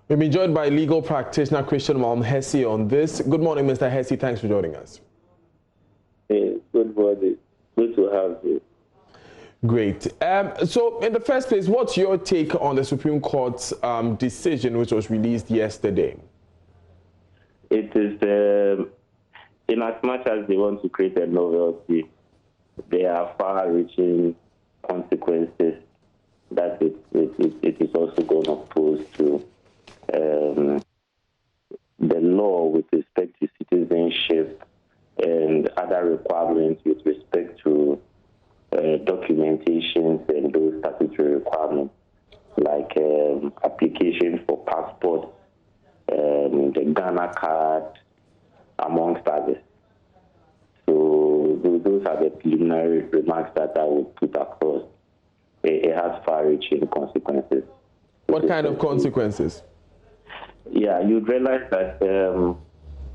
We've been joined by legal practitioner Christian Hesse on this. Good morning, Mr. Hesse. Thanks for joining us. Hey, good morning. Good to have you. Great. So, in the first place, what's your take on the Supreme Court's decision, which was released yesterday? It is, in as much as they want to create a novelty, there are far-reaching consequences that it is also going to pose to the law with respect to citizenship and other requirements with respect to documentations and those statutory requirements, like application for passport, the Ghana card, amongst others. So those are the preliminary remarks that I would put across. It has far-reaching consequences. What kind of consequences? Yeah, you'd realize that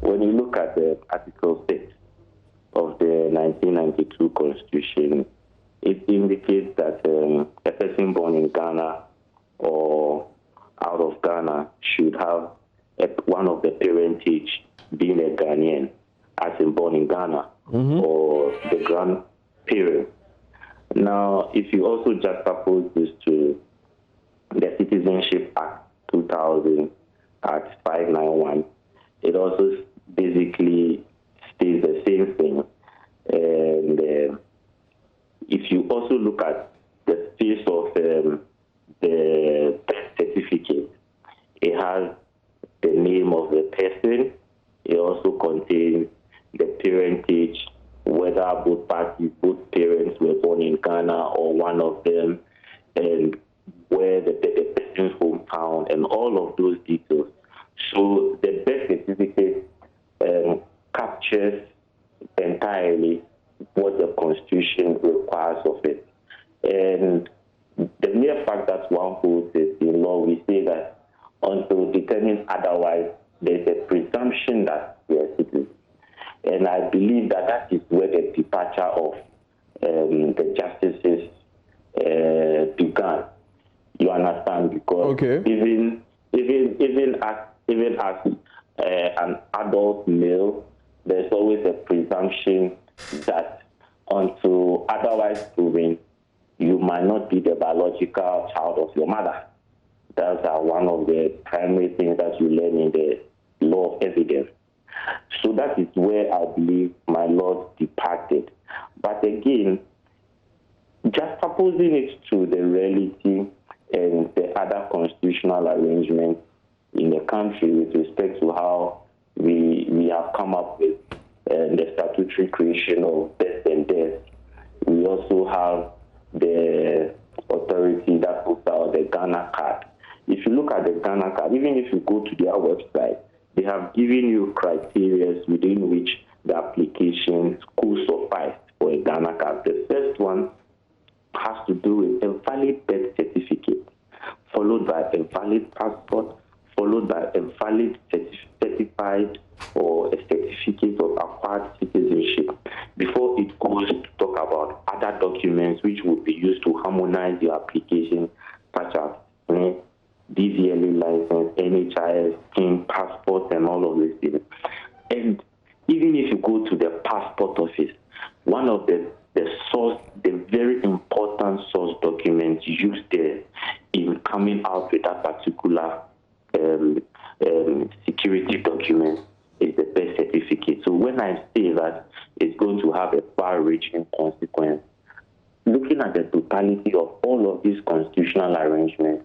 when you look at the Article 6 of the 1992 Constitution, it indicates that a person born in Ghana or out of Ghana should have one of the parentage being a Ghanaian, as in born in Ghana, or the grandparent. Now, if you also juxtapose this to the Citizenship Act 2000, Act 591, it also basically states the same thing. And if you also look at the face of the birth certificate, it has the name of the person. It also contains the parentage, whether both parties, both parents were born in Ghana or one of them, and where the person's hometown, and all of those details. So the birth certificate captures entirely what the Constitution requires of it. And the mere fact that one holds it in law, we say that until determined otherwise, there's a presumption that we are citizens. And I believe that that is where the departure of the justices began. You understand? Because even as an adult male, there's always a presumption that until otherwise proven, you might not be the biological child of your mother. That's one of the primary things that you learn in the law of evidence. So that is where I believe my Lord departed. But again, just opposing it to the reality and the other constitutional arrangements in the country with respect to how we have come up with the statutory creation of birth and death. We also have the authority that puts out the Ghana card. If you look at the Ghana card, even if you go to their website, they have given you criteria within which the application could suffice for a Ghana card. The first one has to do with a valid birth certificate, followed by a valid passport, followed by a valid certified or a certificate of acquired citizenship, before it goes to talk about other documents which would be used to harmonize your application, such as DVLA license, NHIS, PIN, passport, and all of these things. And even if you go to the passport office, one of the very important source documents used there in coming out with that particular security document is the birth certificate. So when I say that it's going to have a far-reaching consequence, looking at the totality of all of these constitutional arrangements,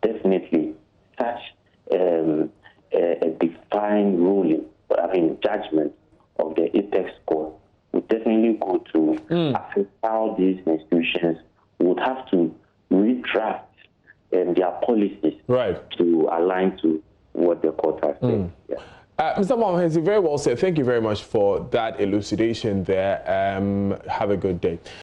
definitely such a defined ruling, judgment of the apex court would definitely go to affect how these institutions would have to redraft their policies to align to what the court has said. Yeah. Mr. Hesse, very well said. Thank you very much for that elucidation there. Have a good day.